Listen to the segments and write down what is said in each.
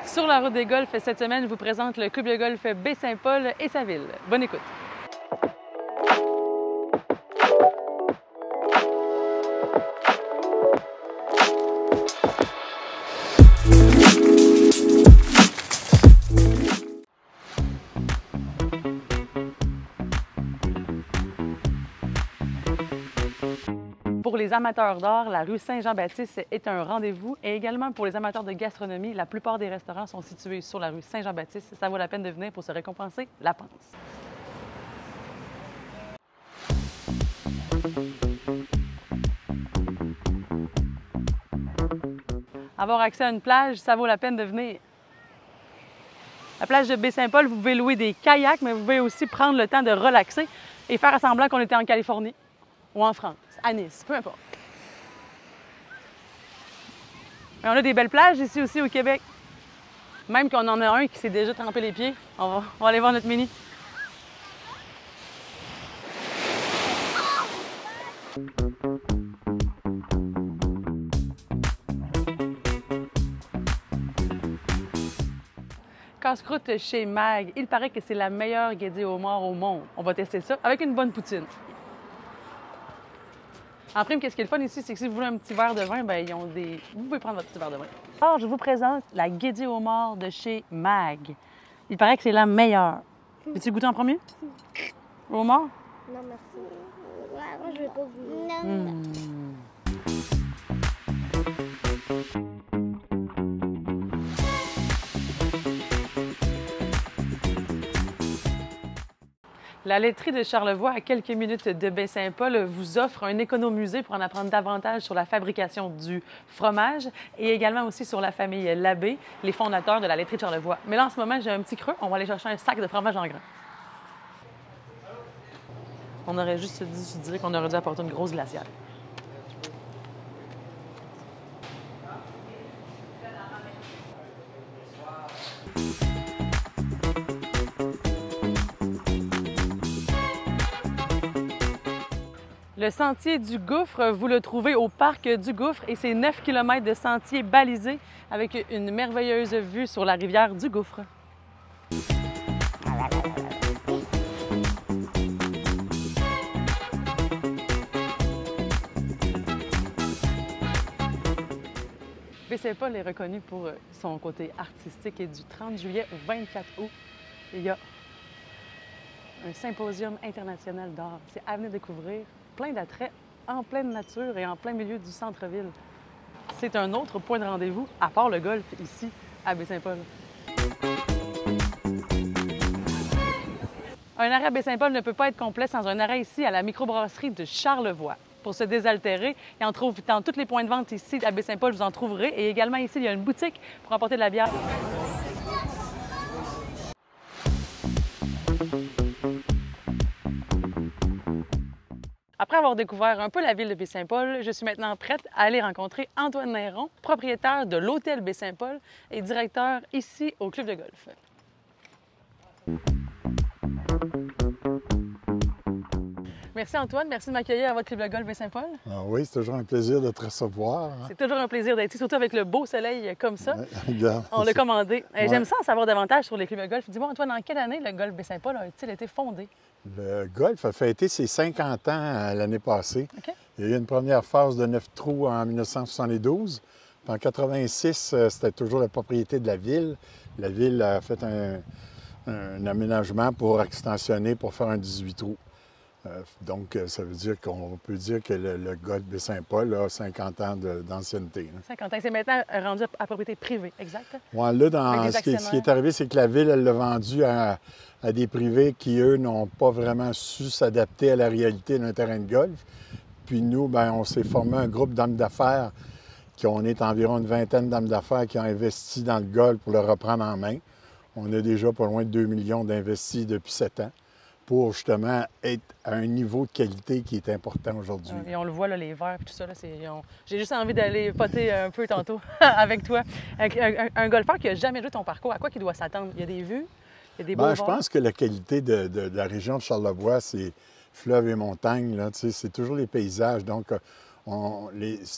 Sur la route des golfs, cette semaine, je vous présente le club de golf Baie-Saint-Paul et sa ville. Bonne écoute! Pour les amateurs d'art, la rue Saint-Jean-Baptiste est un rendez-vous et également pour les amateurs de gastronomie, la plupart des restaurants sont situés sur la rue Saint-Jean-Baptiste. Ça vaut la peine de venir pour se récompenser la panse. Avoir accès à une plage, ça vaut la peine de venir. La plage de Baie-Saint-Paul, vous pouvez louer des kayaks, mais vous pouvez aussi prendre le temps de relaxer et faire semblant qu'on était en Californie ou en France, à Nice, peu importe. Mais on a des belles plages ici aussi au Québec. Même qu'on en a un qui s'est déjà trempé les pieds. On va aller voir notre mini. Casse-croûte chez Mag. Il paraît que c'est la meilleure guédille au homard au monde. On va tester ça avec une bonne poutine. En prime, qu'est-ce qui est le fun ici, c'est que si vous voulez un petit verre de vin, bien, ils ont des... vous pouvez prendre votre petit verre de vin. Alors, je vous présente la guédille au homard de chez Mag. Il paraît que c'est la meilleure. Veux-tu goûter en premier? Au homard? Non, merci. Ouais, moi, je vais pas goûter. Non. La laiterie de Charlevoix, à quelques minutes de Baie-Saint-Paul, vous offre un économusée pour en apprendre davantage sur la fabrication du fromage et également aussi sur la famille Labbé, les fondateurs de la laiterie de Charlevoix. Mais là, en ce moment, j'ai un petit creux. On va aller chercher un sac de fromage en grains. On aurait juste dû se dire qu'on aurait dû apporter une grosse glacière. Le sentier du Gouffre, vous le trouvez au parc du Gouffre et c'est 9 km de sentier balisé avec une merveilleuse vue sur la rivière du Gouffre. Baie-Saint-Paul est reconnu pour son côté artistique et du 30 juillet au 24 août, il y a un symposium international d'art. C'est à venir découvrir. Plein d'attraits en pleine nature et en plein milieu du centre-ville. C'est un autre point de rendez-vous, à part le golf, ici, à Baie-Saint-Paul. Un arrêt à Baie-Saint-Paul ne peut pas être complet sans un arrêt ici à la microbrasserie de Charlevoix. Pour se désaltérer, et on trouve dans tous les points de vente ici à Baie-Saint-Paul, vous en trouverez. Et également ici, il y a une boutique pour emporter de la bière. Après avoir découvert un peu la ville de Baie-Saint-Paul, je suis maintenant prête à aller rencontrer Antoine Néron, propriétaire de l'hôtel Baie-Saint-Paul et directeur ici au club de golf. Merci Antoine, merci de m'accueillir à votre club de golf Baie-Saint-Paul. Ah oui, c'est toujours un plaisir de te recevoir. C'est toujours un plaisir d'être ici, surtout avec le beau soleil comme ça. Regarde, On l'a commandé. Ouais. J'aime ça en savoir davantage sur les clubs de golf. Dis-moi Antoine, en quelle année le golf Baie-Saint-Paul a-t-il été fondé? Le golf a fêté ses 50 ans l'année passée. OK. Il y a eu une première phase de 9 trous en 1972. Puis en 86, c'était toujours la propriété de la ville. La ville a fait un aménagement pour extensionner, pour faire un 18 trous. Donc, ça veut dire qu'on peut dire que le golf Baie-Saint-Paul a 50 ans d'ancienneté. 50 ans. C'est maintenant rendu à propriété privée, exact? Ouais, là, Avec des ce qui est arrivé, c'est que la ville, elle l'a vendu à des privés qui, eux, n'ont pas vraiment su s'adapter à la réalité d'un terrain de golf. Puis nous, bien, on s'est formé un groupe d'hommes d'affaires, on est environ une vingtaine d'hommes d'affaires qui ont investi dans le golf pour le reprendre en main. On a déjà pas loin de 2 millions d'investis depuis 7 ans pour justement être à un niveau de qualité qui est important aujourd'hui. Et on le voit, là, les verres et tout ça. J'ai juste envie d'aller poter un peu tantôt avec toi. Un golfeur qui n'a jamais joué ton parcours, à quoi il doit s'attendre? Il y a des vues, il y a des beaux Je pense que la qualité de la région de Charlevoix, c'est fleuves et montagnes. C'est toujours les paysages. Donc,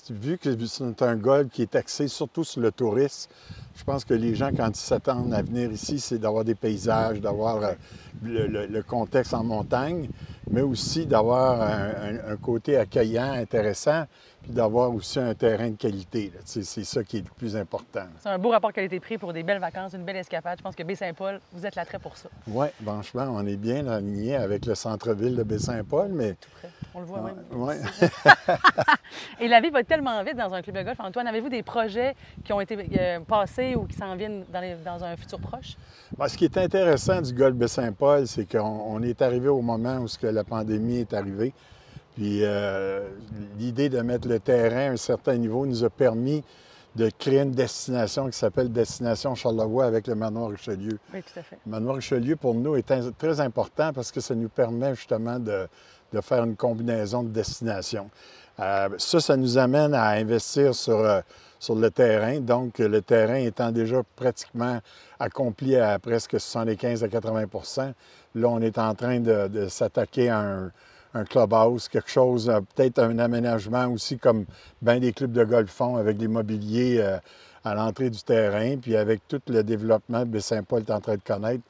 vu que c'est un golf qui est axé surtout sur le tourisme, je pense que les gens, quand ils s'attendent à venir ici, c'est d'avoir des paysages, d'avoir le contexte en montagne, mais aussi d'avoir un côté accueillant, intéressant, puis d'avoir aussi un terrain de qualité. C'est ça qui est le plus important. C'est un beau rapport qualité-prix pour des belles vacances, une belle escapade. Je pense que Baie-Saint-Paul, vous êtes l'attrait pour ça. Oui, franchement, on est bien aligné avec le centre-ville de Baie-Saint-Paul, mais... Tout près. On le voit même. Oui. Et la vie va tellement vite dans un club de golf. Antoine, avez-vous des projets qui ont été passés ou qui s'en viennent dans un futur proche? Bien, ce qui est intéressant du golf Baie-Saint-Paul, c'est qu'on est arrivé au moment où la pandémie est arrivée. Puis l'idée de mettre le terrain à un certain niveau nous a permis de créer une destination qui s'appelle Destination Charlevoix avec le Manoir Richelieu. Oui, tout à fait. Le Manoir Richelieu, pour nous, est très important parce que ça nous permet justement de faire une combinaison de destinations. Ça nous amène à investir sur le terrain. Donc, le terrain étant déjà pratiquement accompli à presque 75 à 80 %, là, on est en train de s'attaquer à un clubhouse, quelque chose, peut-être un aménagement aussi comme bien des clubs de golf font avec des mobiliers à l'entrée du terrain, puis avec tout le développement que Baie-Saint-Paul est en train de connaître.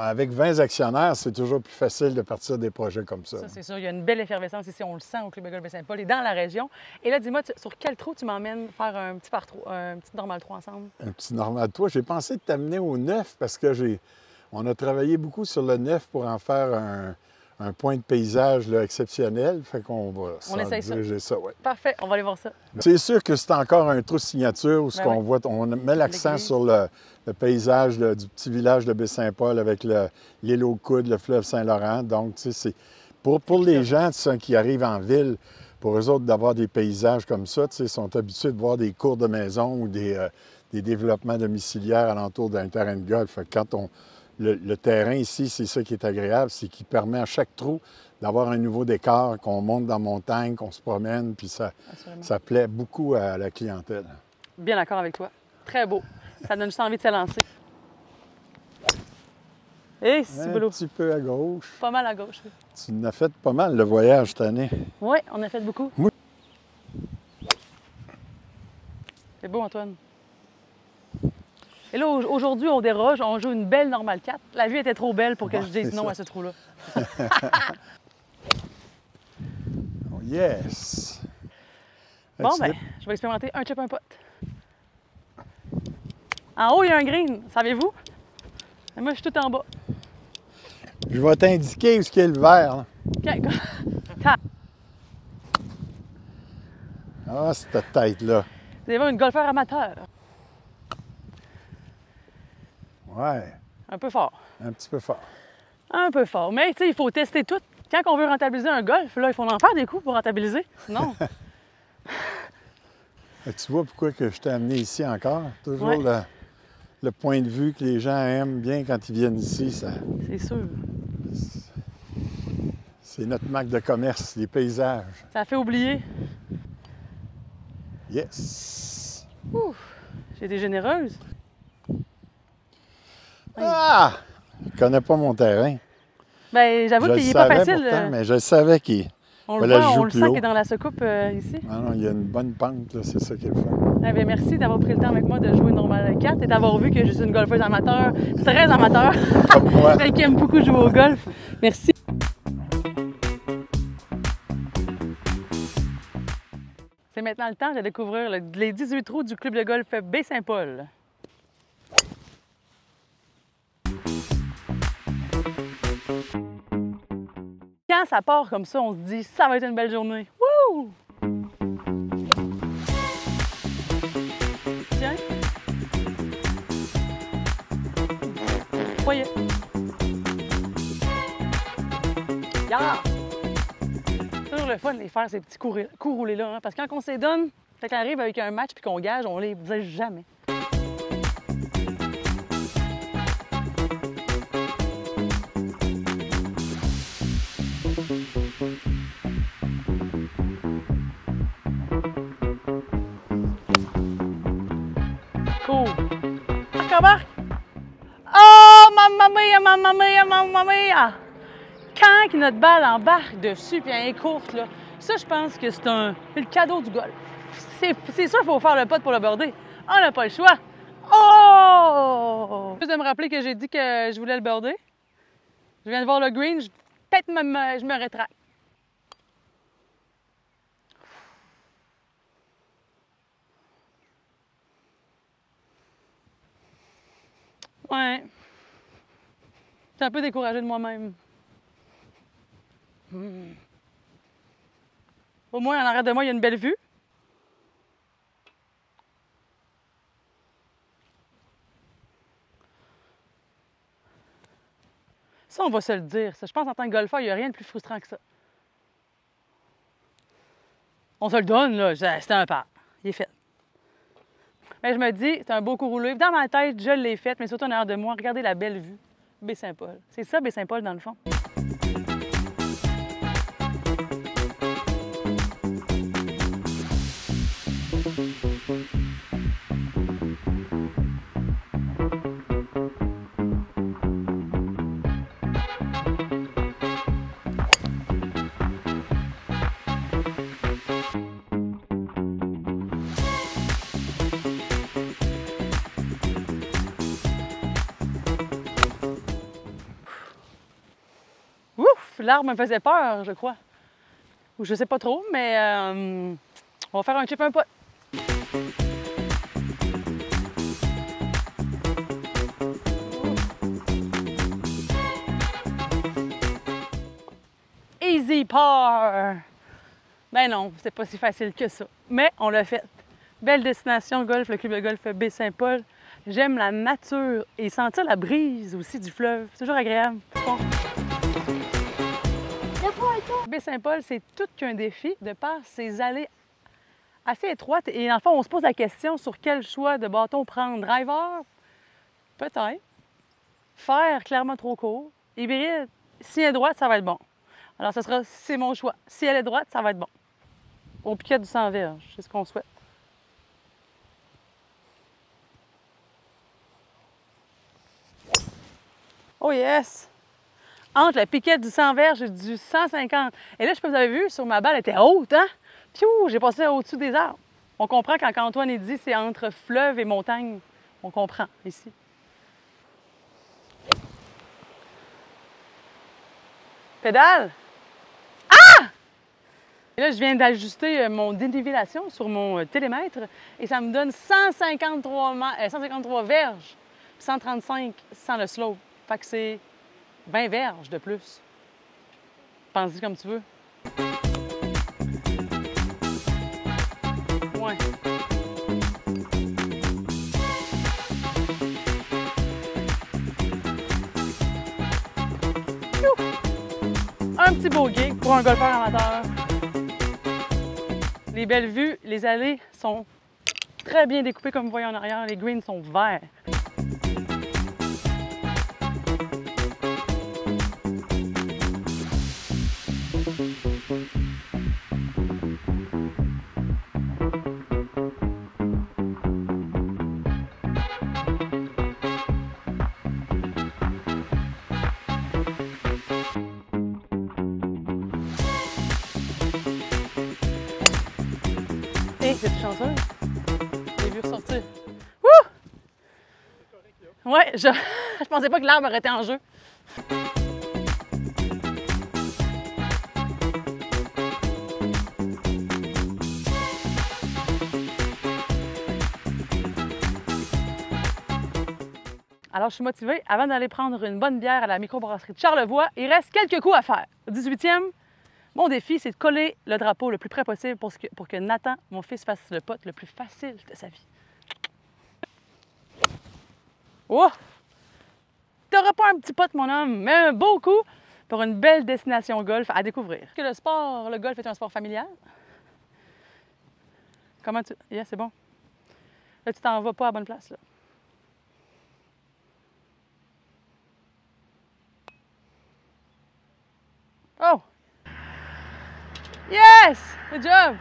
Avec 20 actionnaires, c'est toujours plus facile de partir des projets comme ça. Ça, c'est sûr. Il y a une belle effervescence ici, on le sent au Club de golf Baie-Saint-Paul et dans la région. Et là, dis-moi, sur quel trou tu m'emmènes faire un petit par 3, un petit normal 3 ensemble? Un petit normal 3. J'ai pensé de t'amener au 9 parce que on a travaillé beaucoup sur le 9 pour en faire un point de paysage là, exceptionnel. Fait qu'on va diriger ça. Ouais. Parfait, on va aller voir ça. C'est sûr que c'est encore un trou de signature où on met l'accent sur le paysage du petit village de Baie-Saint-Paul avec l'île aux Coudes, le fleuve Saint-Laurent. Donc, tu sais, pour les gens qui arrivent en ville, pour eux autres, d'avoir des paysages comme ça, tu sais, ils sont habitués de voir des cours de maison ou des développements domiciliaires alentour d'un terrain de golf. Fait que quand le terrain ici, c'est ça qui est agréable, c'est qu'il permet à chaque trou d'avoir un nouveau décor, qu'on monte dans la montagne, qu'on se promène, puis ça plaît beaucoup à la clientèle. Bien d'accord avec toi. Très beau. Ça donne juste envie de se lancer. Et c'est beau. Un petit peu à gauche. Pas mal à gauche. Oui. Tu en as fait pas mal le voyage cette année. Oui, on a fait beaucoup. Oui. C'est beau, Antoine. Et là, aujourd'hui, on déroge, on joue une belle normale 4. La vue était trop belle pour que je dise non à ce trou-là. Oh yes! Bon, bien, je vais expérimenter un chip, un pot. En haut, il y a un green, savez-vous? Et moi, je suis tout en bas. Je vais t'indiquer où est le vert. Là. OK. Ah, cette tête-là. Vous allez voir une golfeur amateur. Ouais. Un peu fort. Un petit peu fort. Un peu fort. Mais, tu sais, il faut tester tout. Quand on veut rentabiliser un golf, là, il faut en faire des coups pour rentabiliser. Non. Tu vois pourquoi que je t'ai amené ici encore? Toujours le point de vue que les gens aiment bien quand ils viennent ici. C'est sûr. C'est notre marque de commerce, les paysages. Ça fait oublier. Yes! Ouf! J'ai été généreuse. Ah! Je connais pas mon terrain. Bien, j'avoue qu'il n'est pas facile. Pourtant, mais je savais qu'il on fallait le voit, on le plus sent haut. qu'il est dans la secoupe ici. Ah non, il y a une bonne pente, là, c'est ça qui est le fun. Eh bien, merci d'avoir pris le temps avec moi de jouer une normale 4 et d'avoir vu que je suis une golfeuse amateur, très amateur. Comme moi. Celle qui aime beaucoup jouer au golf. Merci. C'est maintenant le temps de découvrir les 18 trous du club de golf Baie-Saint-Paul. Quand ça part comme ça, on se dit ça va être une belle journée. Wouh! Tiens. Voyez. Yeah! C'est toujours le fun de les faire, ces petits coups roulés-là. Hein? Parce que quand on se les donne, quand on arrive avec un match puis qu'on gage, on les faisait jamais. Cool. Embarque! Oh, mamma mia, mamma mia, mamma mia! Quand notre balle embarque dessus, puis elle est courte, là, Ça, je pense que c'est le cadeau du golf. C'est sûr qu'il faut faire le putt pour le birder. On n'a pas le choix. Oh! Juste de me rappeler que j'ai dit que je voulais le birder. Je viens de voir le green. Peut-être je me rétracte. Ouais. Je suis un peu découragée de moi-même. Au moins, en arrière de moi, il y a une belle vue. Ça, on va se le dire. Ça. Je pense qu'en tant que golfeur, il n'y a rien de plus frustrant que ça. On se le donne, là. C'était un pas. Il est fait. Mais je me dis, c'est un beau coup roulé. Dans ma tête, je l'ai fait, mais surtout en arrière de moi, regardez la belle vue. Baie-Saint-Paul. C'est ça, Baie-Saint-Paul, dans le fond. Ouf! L'arbre me faisait peur, je crois. Ou je sais pas trop, mais on va faire un chip un putt. Easy par! Ben non, c'est pas si facile que ça. Mais on l'a fait. Belle destination golf, le club de golf Baie-Saint-Paul. J'aime la nature et sentir la brise aussi du fleuve. C'est toujours agréable. Bon. Baie-Saint-Paul, c'est tout qu'un défi de par ses allées assez étroites. Et dans le fond, on se pose la question sur quel choix de bâton prendre. Driver? Peut-être. Fer, clairement trop court. Hybride? Si elle est droite, ça va être bon. Alors, c'est mon choix. Si elle est droite, ça va être bon. Au piquet du 100 verges, c'est ce qu'on souhaite. Oh yes! Entre la piquette du 100 verges et du 150. Et là, je sais pas si vous avez vu, sur ma balle, elle était haute, hein? Piou, j'ai passé au-dessus des arbres. On comprend quand Antoine est dit c'est entre fleuve et montagne. On comprend ici. Pédale! Ah! Et là, je viens d'ajuster mon dénivellation sur mon télémètre et ça me donne 153 verges, 135 sans le slope. Fait que c'est 20 verges de plus. Pense-y comme tu veux. Ouais. Un petit bogey pour un golfeur amateur. Les belles vues, les allées sont très bien découpées comme vous voyez en arrière. Les greens sont verts. Hé, c'est chanceuse. J'ai vu ressortir. Wouh! Ouais, je pensais pas que l'arbre aurait été en jeu. Alors, je suis motivée. Avant d'aller prendre une bonne bière à la microbrasserie de Charlevoix, il reste quelques coups à faire. 18e, mon défi, c'est de coller le drapeau le plus près possible pour que Nathan, mon fils, fasse le putt le plus facile de sa vie. Oh! T'auras pas un petit putt, mon homme, mais un beau coup pour une belle destination golf à découvrir. Est-ce que le golf est un sport familial? Comment tu... Yeah, c'est bon. Là, tu t'en vas pas à la bonne place, là. Oh! Yes! Good job!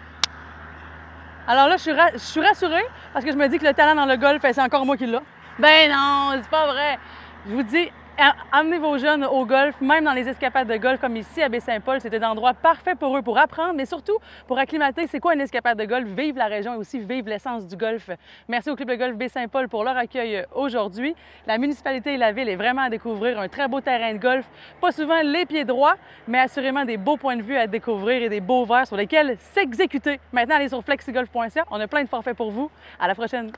Alors là, je suis rassurée parce que je me dis que le talent dans le golf, c'est encore moi qui l'ai. Ben non, c'est pas vrai. Je vous dis, amenez vos jeunes au golf, même dans les escapades de golf comme ici à Baie-Saint-Paul. C'est un endroit parfait pour eux pour apprendre, mais surtout pour acclimater c'est quoi une escapade de golf, vivre la région et aussi vivre l'essence du golf. Merci au Club de golf Baie-Saint-Paul pour leur accueil aujourd'hui. La municipalité et la ville est vraiment à découvrir, un très beau terrain de golf, pas souvent les pieds droits, mais assurément des beaux points de vue à découvrir et des beaux verts sur lesquels s'exécuter. Maintenant, allez sur flexigolf.ca, on a plein de forfaits pour vous. À la prochaine!